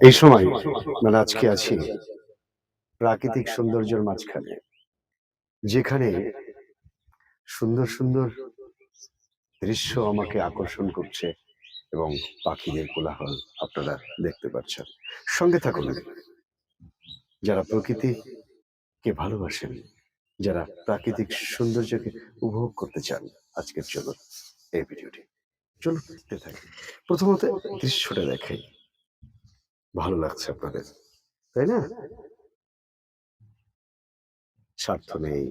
এই সময় মানে আজকে আছি প্রাকৃতিক সৌন্দর্যের মাঝখানে, যেখানে সুন্দর সুন্দর দৃশ্য আমাকে আকর্ষণ করছে এবং পাখিদের কোলাহল আপনারা দেখতে পাচ্ছেন। সঙ্গে থাকুন, যারা প্রকৃতিকে ভালোবাসেন, যারা প্রাকৃতিক সৌন্দর্যকে উপভোগ করতে চান, আজকের জন্য এই ভিডিওটি চলুন দেখতে থাকি। প্রথমত দৃশ্যটা দেখাই, ভালো লাগছে আপনাদের, তাই না? স্বার্থ নেই,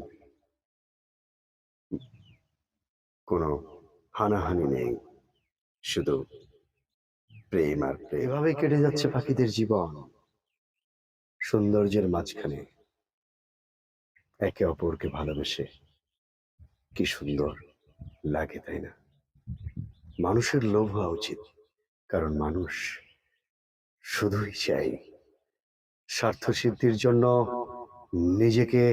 কোনো হানাহানি নেই, শুধু প্রেম আর প্রেম। এভাবেই কেটে যাচ্ছে পাখিদের জীবন, সৌন্দর্যের মাঝখানে একে অপরকে ভালোবেসে। কি সুন্দর লাগে, তাই না? মানুষের লোভ হওয়া উচিত, কারণ মানুষ শুধুই চাই স্বার্থ সিদ্ধির জন্য নিজেকে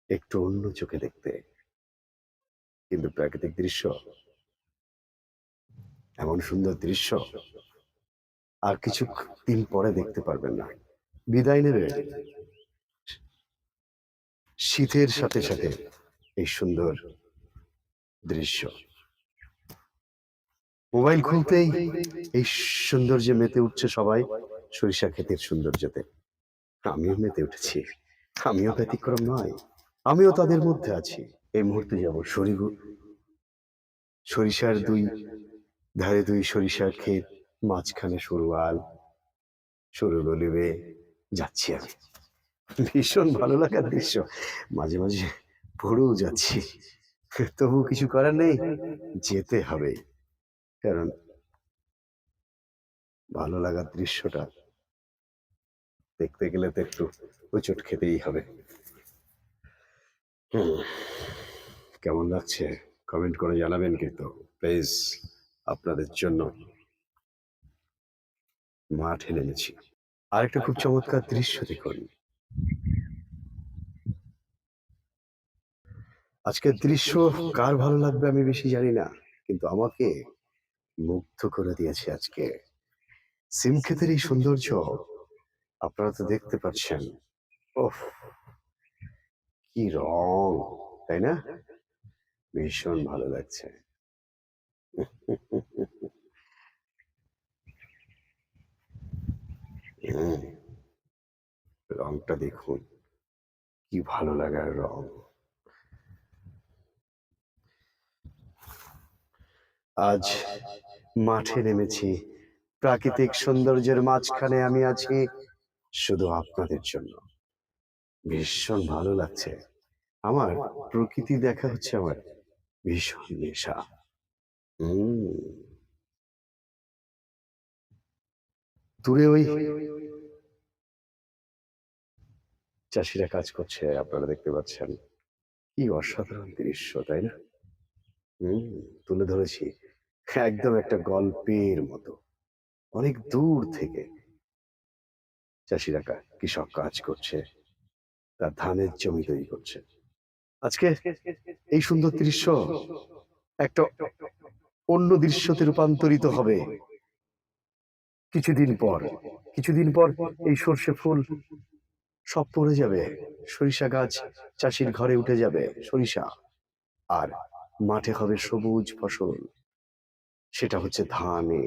একটু অন্য চোখে দেখতে। কিন্তু প্রাকৃতিক দৃশ্য, এমন সুন্দর দৃশ্য আর কিছু দিন পরে দেখতে পারবেন না, বিদায় নেবে শীতের সাথে সাথে এই সুন্দর দৃশ্য। মোবাইল খুলতেই এই সৌন্দর্যে মেতে উঠছে সবাই, সরিষা ক্ষেতের সৌন্দর্যতে। আমিও মেতে উঠেছি, আমিও ব্যতিক্রম নয়, আমিও তাদের মধ্যে আছি। এই মুহূর্তে যাব সরিষার দুই ধারে দুই সরিষার ক্ষেত, মাঝখানে সরুয়াল, সরু গলিবে যাচ্ছি আমি। ভীষণ ভালো লাগার দৃশ্য, মাঝে মাঝে পড়েও যাচ্ছি, তবু কিছু করার নেই, যেতে হবে। কারণ ভালো লাগার দৃশ্যটা দেখতে গেলে তো একটু হোঁচট খেতেই হবে। কেমন লাগছে কমেন্ট করে জানাবেন কিন্তু প্লিজ। আপনাদের জন্য মাঠে নেমেছি। আরেকটা খুব চমৎকার দৃশ্য দেখুন। আজকের দৃশ্য কার ভালো লাগবে আমি বেশি জানি না, কিন্তু আমাকে মুগ্ধ করে দিয়েছে আজকে সিম ক্ষেতের এই সৌন্দর্য। আপনারা তো দেখতে পাচ্ছেন, ওহ কি রং, তাই না? ভীষণ ভালো লাগছে। রংটা দেখুন, কি ভালো লাগার রং। আজ মাঠে নেমেছি, প্রাকৃতিক সৌন্দর্যের মাঝখানে আমি আছি শুধু আপনাদের জন্য। ভীষণ ভালো লাগছে আমার, প্রকৃতি দেখা হচ্ছে আমার ভীষণ নেশা। দূরে ওই চাষিরা কাজ করছে, আপনারা দেখতে পাচ্ছেন, কি অসাধারণ দৃশ্য, তাই না? তুলে ধরেছি একদম একটা গল্পের মতো। অনেক দূর থেকে চাষিরা কৃষক কাজ করছে, তার ধানের জমি তৈরি করছে। আজকে এই সুন্দর দৃশ্য একটা অন্য দৃশ্যতে রূপান্তরিত হবে কিছুদিন পর। কিছুদিন পর এই সর্ষে ফুল সব পড়ে যাবে, সরিষা গাছ চাষির ঘরে উঠে যাবে সরিষা, আর মাঠে হবে সবুজ ফসল, সেটা হচ্ছে ধানে।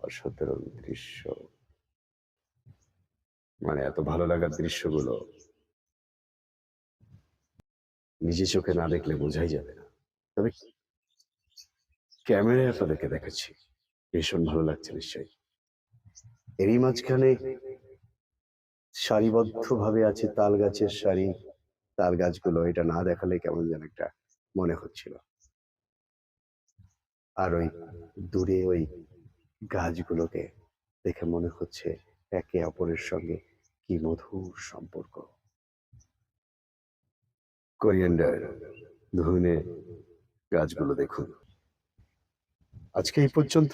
অসাধারণ দৃশ্য, মানে এত ভালো লাগার দৃশ্যগুলো নিজে চোখে না দেখলে বোঝাই যাবে না, তবে ক্যামেরায় আপনাদেরকে দেখাচ্ছি, ভীষণ ভালো লাগছে নিশ্চয়ই। এরই মাঝখানে সারিবদ্ধ ভাবে আছে তাল গাছের সারি, তাল গাছগুলো, এটা না দেখালে কেমন যেন একটা মনে হচ্ছিল। আর ওই দূরে ওই গাছগুলোকে দেখে মনে হচ্ছে একে অপরের সঙ্গে কি মধুর সম্পর্ক। কোরিয়ান্ডার, ধনে গাছগুলো দেখুন। আজকে এই পর্যন্ত,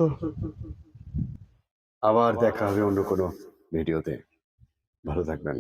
আবার দেখা হবে অন্য কোনো ভিডিওতে। ভালো থাকবেন।